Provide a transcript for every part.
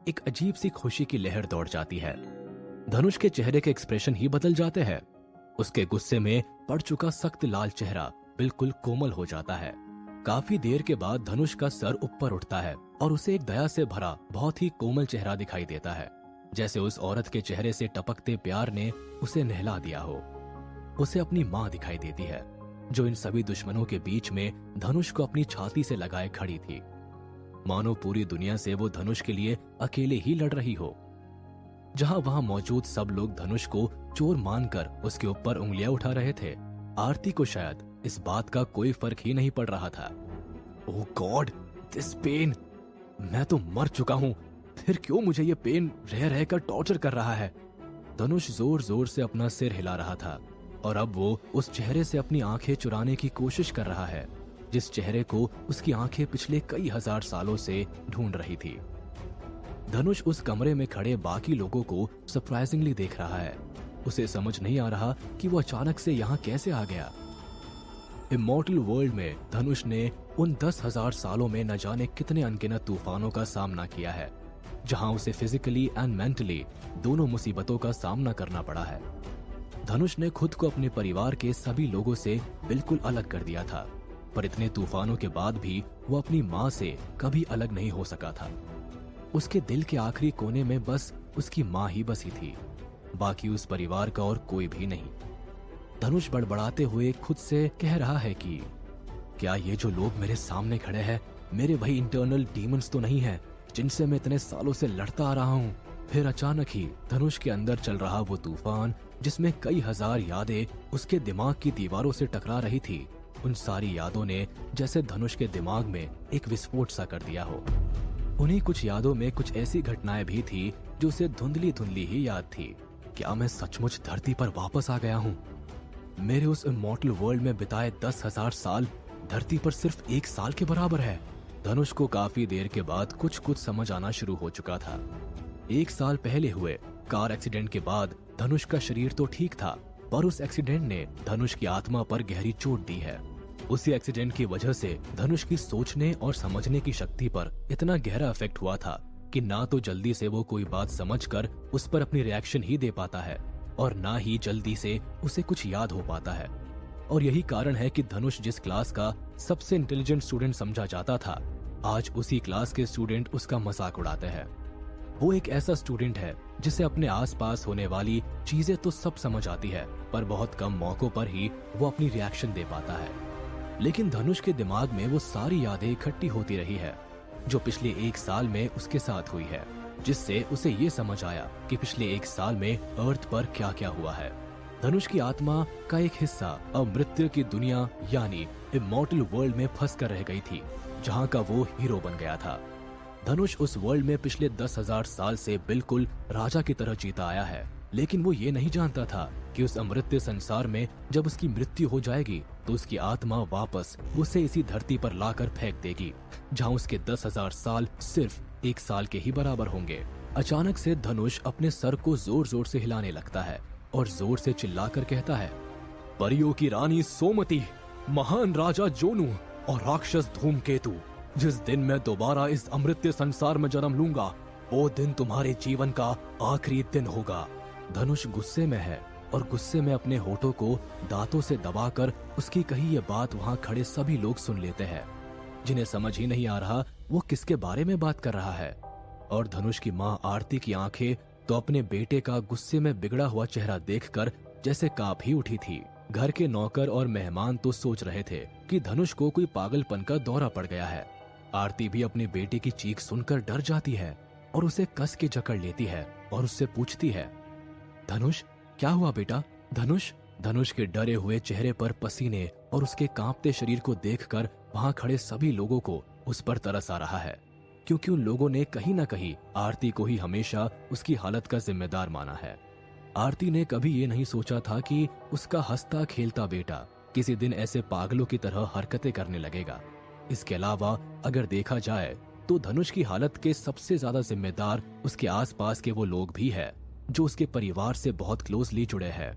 एक अजीब सी खुशी की लहर दौड़ जाती है। धनुष के चेहरे के एक्सप्रेशन ही बदल जाते हैं। उसके गुस्से में पड़ चुका सख्त लाल चेहरा बिल्कुल कोमल हो जाता है। काफी देर के बाद धनुष का सर ऊपर उठता है और उसे एक दया से भरा बहुत ही कोमल चेहरा दिखाई देता है, जैसे उस औरत के चेहरे से टपकते प्यार ने उसे नहला दिया हो। उसे अपनी माँ दिखाई देती है, जो इन सभी दुश्मनों के बीच में धनुष को अपनी छाती से लगाए खड़ी थी, मानो पूरी दुनिया से वो धनुष के लिए अकेले ही लड़ रही हो। जहां वहां मौजूद सब लोग धनुष को चोर मानकर उसके ऊपर उंगलियां उठा रहे थे, आरती को शायद इस बात का कोई फर्क ही नहीं पड़ रहा था। ओह गॉड, दिस पेन! मैं तो मर चुका हूं, फिर क्यों मुझे ये पेन रह रहकर टॉर्चर कर रहा है? धनुष जोर जोर से अपना सिर हिला रहा था और अब वो उस चेहरे से अपनी आंखें चुराने की कोशिश कर रहा है, जिस चेहरे को उसकी आंखें पिछले कई हजार सालों से ढूंढ रही थी। धनुष उस कमरे में खड़े बाकी लोगों को सरप्राइजिंगली देख रहा है। उसे समझ नहीं आ रहा कि वो अचानक से यहाँ कैसे आ गया। इमॉर्टल वर्ल्ड में धनुष ने उन 10,000 सालों में न जाने कितने अनगिनत तूफानों का सामना किया है, जहां उसे फिजिकली एंड मेंटली दोनों मुसीबतों का सामना करना पड़ा है। धनुष ने खुद को अपने परिवार के सभी लोगों से बिल्कुल अलग कर दिया था, पर इतने तूफानों के बाद भी वो अपनी माँ से कभी अलग नहीं हो सका था। उसके दिल के आखिरी कोने में बस उसकी माँ ही बसी थी, बाकी उस परिवार का और कोई भी नहीं। धनुष बड़बड़ाते हुए खुद से कह रहा है कि क्या ये जो लोग मेरे सामने खड़े हैं मेरे वही इंटरनल डीमंस तो नहीं है जिनसे मैं इतने सालों से लड़ता आ रहा हूँ? फिर अचानक ही धनुष के अंदर चल रहा वो तूफान, जिसमें कई हजार यादें उसके दिमाग की दीवारों से टकरा रही थी, उन सारी यादों ने जैसे धनुष के दिमाग में एक विस्फोट सा कर दिया हो। उन्हीं कुछ यादों में कुछ ऐसी घटनाएं भी थी जो उसे धुंधली धुंधली ही याद थी। क्या मैं सचमुच धरती पर वापस आ गया हूँ? मेरे उस इमॉर्टल वर्ल्ड में बिताए 10,000 साल धरती पर सिर्फ 1 साल के बराबर है। धनुष को काफी देर के बाद कुछ समझ आना शुरू हो चुका था। 1 साल पहले हुए कार एक्सीडेंट के बाद धनुष का शरीर तो ठीक था, पर उस एक्सीडेंट ने धनुष की आत्मा पर गहरी चोट दी है। उसी एक्सीडेंट की वजह से धनुष की सोचने और समझने की शक्ति पर इतना गहरा इफेक्ट हुआ था कि ना तो जल्दी से वो कोई बात समझकर उस पर अपनी रिएक्शन ही दे पाता है और ना ही जल्दी से उसे कुछ याद हो पाता है। और यही कारण है कि धनुष जिस क्लास का सबसे इंटेलिजेंट स्टूडेंट समझा जाता था, आज उसी क्लास के स्टूडेंट उसका मजाक उड़ाते हैं। वो एक ऐसा स्टूडेंट है जिसे अपने आसपास होने वाली चीजें तो सब समझ आती है, पर बहुत कम मौकों पर ही वो अपनी रिएक्शन दे पाता है। लेकिन धनुष के दिमाग में वो सारी यादें इकट्ठी होती रही है जो पिछले 1 साल में उसके साथ हुई है, जिससे उसे ये समझ आया कि पिछले 1 साल में अर्थ पर क्या क्या हुआ है। धनुष की आत्मा का एक हिस्सा अब मृत्यु की दुनिया यानी इमॉर्टल वर्ल्ड में फंस कर रह गई थी, जहाँ का वो हीरो बन गया था। धनुष उस वर्ल्ड में पिछले 10,000 साल से बिल्कुल राजा की तरह जीता आया है, लेकिन वो ये नहीं जानता था कि उस अमृत्य संसार में जब उसकी मृत्यु हो जाएगी तो उसकी आत्मा वापस उसे इसी धरती पर लाकर फेंक देगी, जहाँ उसके 10,000 साल सिर्फ 1 साल के ही बराबर होंगे। अचानक से धनुष अपने सर को जोर जोर से हिलाने लगता है और जोर से चिल्लाकर कहता है, परियों की रानी सोमती, महान राजा जोनू और राक्षस धूमकेतु, जिस दिन मैं दोबारा इस अमृत्य संसार में जन्म लूंगा वो दिन तुम्हारे जीवन का आखिरी दिन होगा। धनुष गुस्से में है और गुस्से में अपने होठों को दांतों से दबाकर उसकी कही ये बात वहाँ खड़े सभी लोग सुन लेते हैं, जिन्हें समझ ही नहीं आ रहा वो किसके बारे में बात कर रहा है। और धनुष की माँ आरती की आंखें तो अपने बेटे का गुस्से में बिगड़ा हुआ चेहरा देखकर जैसे कांप ही उठी थी। घर के नौकर और मेहमान तो सोच रहे थे कि धनुष को कोई पागलपन का दौरा पड़ गया है। आरती भी अपने बेटे की चीख सुनकर डर जाती है और उसे कस के जकड़ लेती है और उससे पूछती है, धनुष क्या हुआ बेटा? धनुष के डरे हुए चेहरे पर पसीने और उसके कांपते शरीर को देखकर वहां खड़े सभी लोगों को उस पर तरस आ रहा है, क्योंकि उन लोगों ने कहीं न कहीं आरती को ही हमेशा उसकी हालत का जिम्मेदार माना है। आरती ने कभी ये नहीं सोचा था कि उसका हंसता खेलता बेटा किसी दिन ऐसे पागलों की तरह हरकतें करने लगेगा। इसके अलावा अगर देखा जाए तो धनुष की हालत के सबसे ज्यादा जिम्मेदार उसके आसपास के वो लोग भी है जो उसके परिवार से बहुत क्लोजली जुड़े हैं।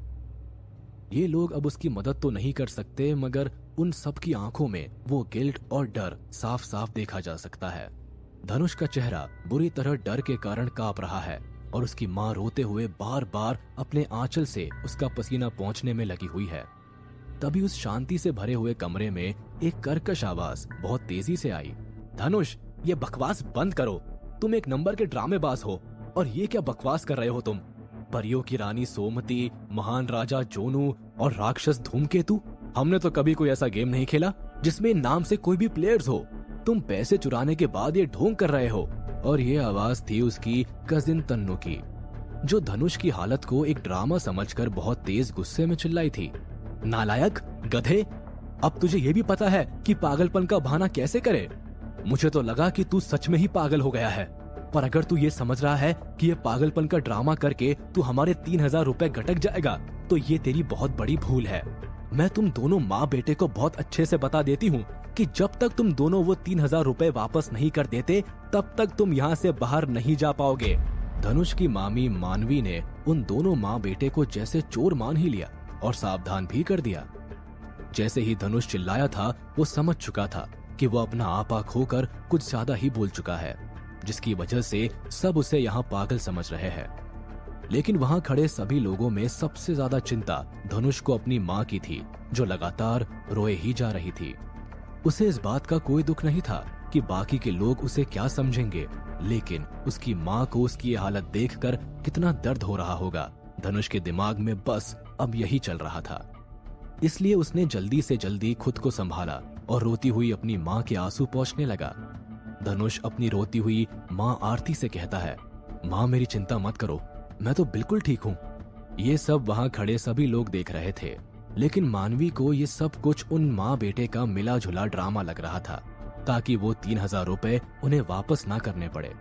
ये लोग अब उसकी मदद तो नहीं कर सकते, मगर उन सब की आंखों में वो गिल्ट और डर साफ साफ देखा जा सकता है। धनुष का चेहरा बुरी तरह डर के कारण कांप रहा है और उसकी माँ रोते हुए बार बार अपने आंचल से उसका पसीना पोंछने में लगी हुई है। तभी उस शांति से भरे हुए कमरे में एक कर्कश आवाज बहुत तेजी से आई। धनुष, ये बकवास बंद करो। तुम एक नंबर के ड्रामेबाज हो और ये क्या बकवास कर रहे हो तुम? परियों की रानी सोमती, महान राजा जोनू और राक्षस धूमकेतु, हमने तो कभी कोई ऐसा गेम नहीं खेला जिसमें नाम से कोई भी प्लेयर्स हो। तुम पैसे चुराने के बाद ये ढोंग कर रहे हो। और ये आवाज थी उसकी कजिन तन्नू की, जो धनुष की हालत को एक ड्रामा समझकर बहुत तेज गुस्से में चिल्लाई थी। नालायक, गधे, अब तुझे ये भी पता है कि पागलपन का बहाना कैसे करे? मुझे तो लगा कि तू सच में ही पागल हो गया है, पर अगर तू ये समझ रहा है कि ये पागलपन का ड्रामा करके तू हमारे 3000 रुपए गटक जाएगा, तो ये तेरी बहुत बड़ी भूल है। मैं तुम दोनों माँ बेटे को बहुत अच्छे से बता देती हूँ कि जब तक तुम दोनों वो 3000 रुपए वापस नहीं कर देते, तब तक तुम यहाँ से बाहर नहीं जा पाओगे। धनुष की मामी मानवी ने उन दोनों माँ बेटे को जैसे चोर मान ही लिया और सावधान भी कर दिया। जैसे ही धनुष चिल्लाया था, वो समझ चुका था कि वो अपना आपा खोकर कुछ ज्यादा ही बोल चुका है, जिसकी वजह से सब उसे यहाँ पागल समझ रहे हैं। लेकिन वहाँ खड़े सभी लोगों में सबसे ज्यादा चिंता धनुष को अपनी माँ की थी, जो लगातार रोए ही जा रही थी। उसे इस बात का कोई दुख नहीं था कि बाकी के लोग उसे क्या समझेंगे, लेकिन उसकी माँ को उसकी ये हालत देखकर कितना दर्द हो रहा होगा, धनुष के दिमाग में बस अब यही चल रहा था। इसलिए उसने जल्दी से जल्दी खुद को संभाला और रोती हुई अपनी माँ के आंसू पोंछने लगा। धनुष अपनी रोती हुई माँ आरती से कहता है, माँ मेरी चिंता मत करो, मैं तो बिल्कुल ठीक हूँ। ये सब वहाँ खड़े सभी लोग देख रहे थे, लेकिन मानवी को ये सब कुछ उन माँ बेटे का मिला जुला ड्रामा लग रहा था, ताकि वो 3000 रुपए उन्हें वापस ना करने पड़े।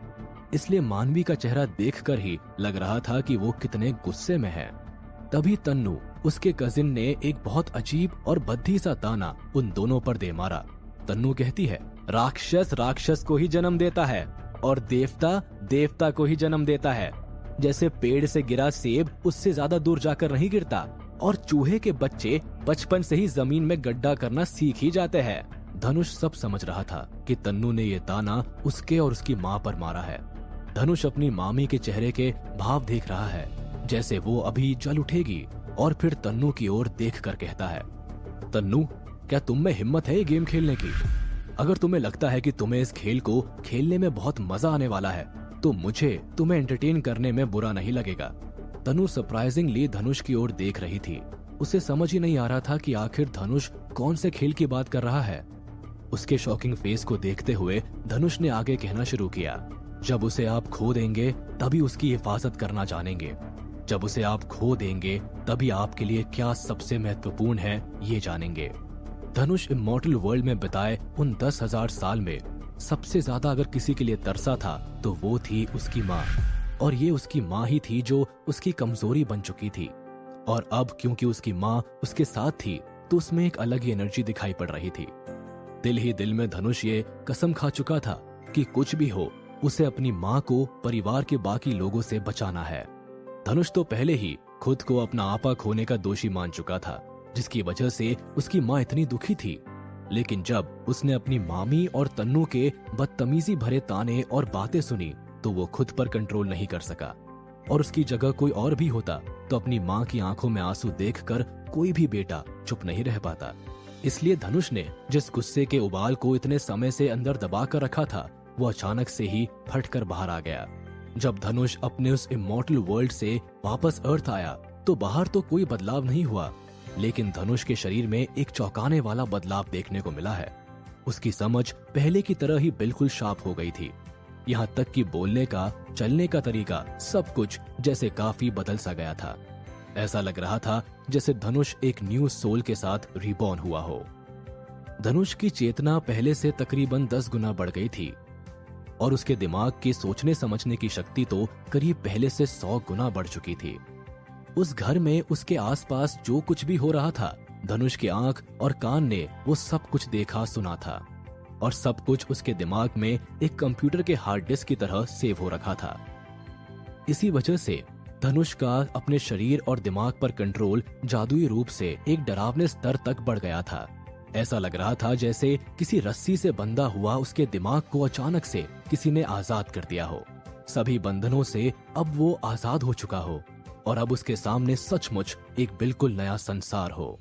इसलिए मानवी का चेहरा देखकर ही लग रहा था कि वो कितने गुस्से में है। तभी तन्नू, उसके कजिन ने एक बहुत अजीब और बद्धी सा ताना उन दोनों पर दे मारा। तन्नू कहती है, राक्षस राक्षस को ही जन्म देता है और देवता देवता को ही जन्म देता है। जैसे पेड़ से गिरा सेब उससे ज्यादा दूर जाकर नहीं गिरता, और चूहे के बच्चे बचपन से ही जमीन में गड्ढा करना सीख ही जाते हैं। धनुष सब समझ रहा था कि तन्नू ने ये ताना उसके और उसकी माँ पर मारा है। धनुष अपनी मामी के चेहरे के भाव देख रहा है, जैसे वो अभी जल उठेगी, और फिर तन्नू की ओर देखकर कहता है, तन्नू, क्या तुम में हिम्मत है ये गेम खेलने की? अगर तुम्हें लगता है कि तुम्हें इस खेल को खेलने में बहुत मजा आने वाला है, तो मुझे तुम्हें एंटरटेन करने में बुरा नहीं लगेगा। तनु सरप्राइजिंगली धनुष की ओर देख रही थी। उसे समझ ही नहीं आ रहा था कि आखिर धनुष कौन से खेल की बात कर रहा है। उसके शॉकिंग फेस को देखते हुए धनुष ने आगे कहना शुरू किया, जब उसे आप खो देंगे तभी उसकी हिफाजत करना जानेंगे। जब उसे आप खो देंगे तभी आपके लिए क्या सबसे महत्वपूर्ण है ये जानेंगे। धनुष इमॉर्टल वर्ल्ड में बिताए उन 10,000 साल में सबसे ज्यादा अगर किसी के लिए तरसा था तो वो थी उसकी माँ, और ये उसकी माँ ही थी जो उसकी कमजोरी बन चुकी थी। और अब क्योंकि उसकी माँ उसके साथ थी तो उसमें एक अलग ही एनर्जी दिखाई पड़ रही थी। दिल ही दिल में धनुष ये कसम खा चुका था कि कुछ भी हो उसे अपनी माँ को परिवार के बाकी लोगों से बचाना है। धनुष तो पहले ही खुद को अपना आपा खोने का दोषी मान चुका था, जिसकी वजह से उसकी माँ इतनी दुखी थी। लेकिन जब उसने अपनी मामी और तन्नू के बदतमीजी भरे ताने और बातें सुनी तो वो खुद पर कंट्रोल नहीं कर सका, और उसकी जगह कोई और भी होता तो अपनी माँ की आंखों में आंसू देखकर कोई भी बेटा चुप नहीं रह पाता। इसलिए धनुष ने जिस गुस्से के उबाल को इतने समय से अंदर दबा कर रखा था वो अचानक से ही फटकर बाहर आ गया। जब धनुष अपने उस इमॉर्टल वर्ल्ड से वापस अर्थ आया तो बाहर तो कोई बदलाव नहीं हुआ, लेकिन धनुष के शरीर में एक चौंकाने वाला बदलाव देखने को मिला है। उसकी समझ पहले की तरह ही बिल्कुल शार्प हो गई थी। यहाँ तक कि बोलने का, चलने का तरीका, सब कुछ जैसे काफी बदल सा गया था। ऐसा लग रहा था जैसे धनुष एक न्यू सोल के साथ रिबॉर्न हुआ हो। धनुष की चेतना पहले से तकरीबन 10 गुना बढ़ गई थी, और उसके दिमाग की सोचने समझने की शक्ति तो करीब पहले से 100 गुना बढ़ चुकी थी। उस घर में उसके आसपास जो कुछ भी हो रहा था, धनुष की आंख और कान ने वो सब कुछ देखा सुना था, और सब कुछ उसके दिमाग में एक कंप्यूटर के हार्ड डिस्क की तरह सेव हो रखा था। इसी वजह से धनुष का अपने शरीर और दिमाग पर कंट्रोल जादुई रूप से एक डरावने स्तर तक बढ़ गया था। ऐसा लग रहा था जैसे किसी रस्सी से बंधा हुआ उसके दिमाग को अचानक से किसी ने आजाद कर दिया हो। सभी बंधनों से अब वो आजाद हो चुका हो और अब उसके सामने सचमुच एक बिल्कुल नया संसार हो।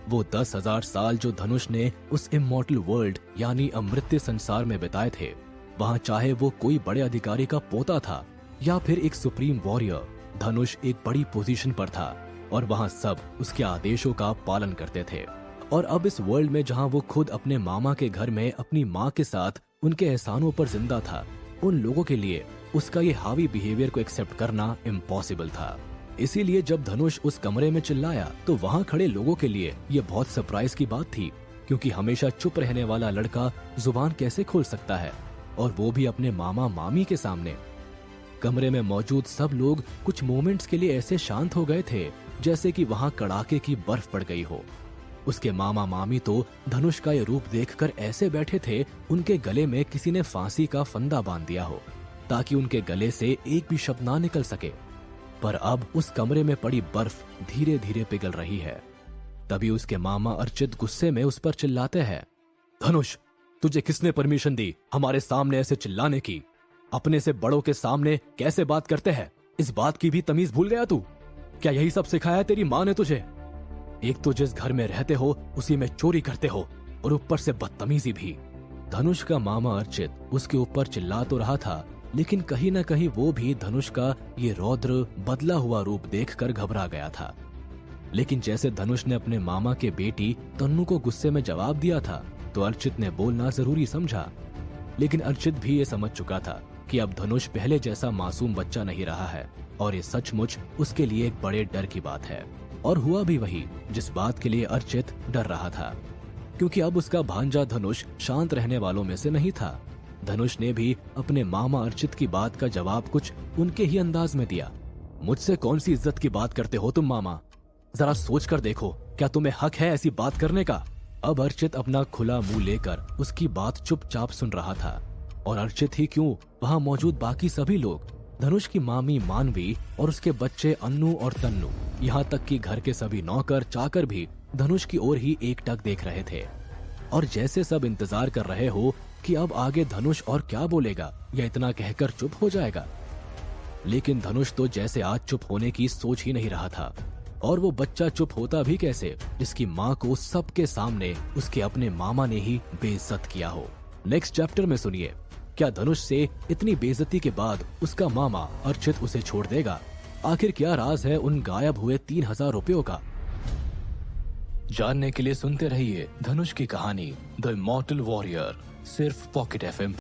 वो 10,000 साल जो धनुष ने उस इमॉर्टल वर्ल्ड यानी अमृत्य संसार में बिताए थे, वहाँ चाहे वो कोई बड़े अधिकारी का पोता था या फिर एक सुप्रीम वॉरियर, धनुष एक बड़ी पोजीशन पर था और वहाँ सब उसके आदेशों का पालन करते थे। और अब इस वर्ल्ड में जहाँ वो खुद अपने मामा के घर में अपनी माँ के साथ उनके एहसानों पर जिंदा था, उन लोगों के लिए उसका ये हावी बिहेवियर को एक्सेप्ट करना इम्पॉसिबल था। इसीलिए जब धनुष उस कमरे में चिल्लाया तो वहाँ खड़े लोगों के लिए ये बहुत सरप्राइज की बात थी, क्योंकि हमेशा चुप रहने वाला लड़का जुबान कैसे खोल सकता है, और वो भी अपने मामा मामी के सामने। कमरे में मौजूद सब लोग कुछ मोमेंट्स के लिए ऐसे शांत हो गए थे जैसे कि वहाँ कड़ाके की बर्फ पड़ गई हो। उसके मामा मामी तो धनुष का ये रूप देखकर ऐसे बैठे थे उनके गले में किसी ने फांसी का फंदा बांध दिया हो ताकि उनके गले से एक भी शब्द ना निकल सके। पर अब उस कमरे में पड़ी बर्फ धीरे धीरे पिघल रही है। तभी उसके मामा अर्चित गुस्से में उस पर चिल्लाते हैं, धनुष, तुझे किसने परमिशन दी हमारे सामने ऐसे चिल्लाने की? अपने से बड़ों के सामने कैसे बात करते हैं? इस बात की भी तमीज भूल गया तू? क्या यही सब सिखाया तेरी माँ ने तुझे? एक तो जिस घर में रहते हो उसी में चोरी करते हो और ऊपर से बदतमीजी भी। धनुष का मामा अर्चित उसके ऊपर चिल्ला तो रहा था, लेकिन कहीं न कहीं वो भी धनुष का ये रौद्र बदला हुआ रूप देखकर घबरा गया था। लेकिन जैसे धनुष ने अपने मामा के बेटी तन्नू को गुस्से में जवाब दिया था तो अर्चित ने बोलना जरूरी समझा। लेकिन अर्चित भी ये समझ चुका था कि अब धनुष पहले जैसा मासूम बच्चा नहीं रहा है और ये सचमुच उसके लिए एक बड़े डर की बात है। और हुआ भी वही जिस बात के लिए अर्चित डर रहा था, क्योंकि अब उसका भांजा धनुष शांत रहने वालों में से नहीं था। धनुष ने भी अपने मामा अर्चित की बात का जवाब कुछ उनके ही अंदाज में दिया। मुझसे कौन सी इज्जत की बात करते हो तुम मामा? जरा सोच कर देखो, क्या तुम्हें हक है ऐसी बात करने का? अब अर्चित अपना खुला मुंह लेकर उसकी बात चुपचाप सुन रहा था। और अर्चित ही क्यों, वहाँ मौजूद बाकी सभी लोग, धनुष की मामी मानवी और उसके बच्चे अन्नू और तन्नू, यहाँ तक कि घर के सभी नौकर चाकर भी धनुष की ओर ही एकटक देख रहे थे। और जैसे सब इंतजार कर रहे हो कि अब आगे धनुष और क्या बोलेगा या इतना कहकर चुप हो जाएगा। लेकिन धनुष तो जैसे आज चुप होने की सोच ही नहीं रहा था। और वो बच्चा चुप होता भी कैसे जिसकी माँ को सबके सामने उसके अपने मामा ने ही बेइज्जत किया हो। नेक्स्ट चैप्टर में सुनिए, क्या धनुष से इतनी बेइज्जती के बाद उसका मामा अर्चित उसे छोड़ देगा? आखिर क्या राज है उन गायब हुए 3,000 रुपयों का? जानने के लिए सुनते रहिए धनुष की कहानी द इमॉर्टल वॉरियर, सिर्फ पॉकेट FM।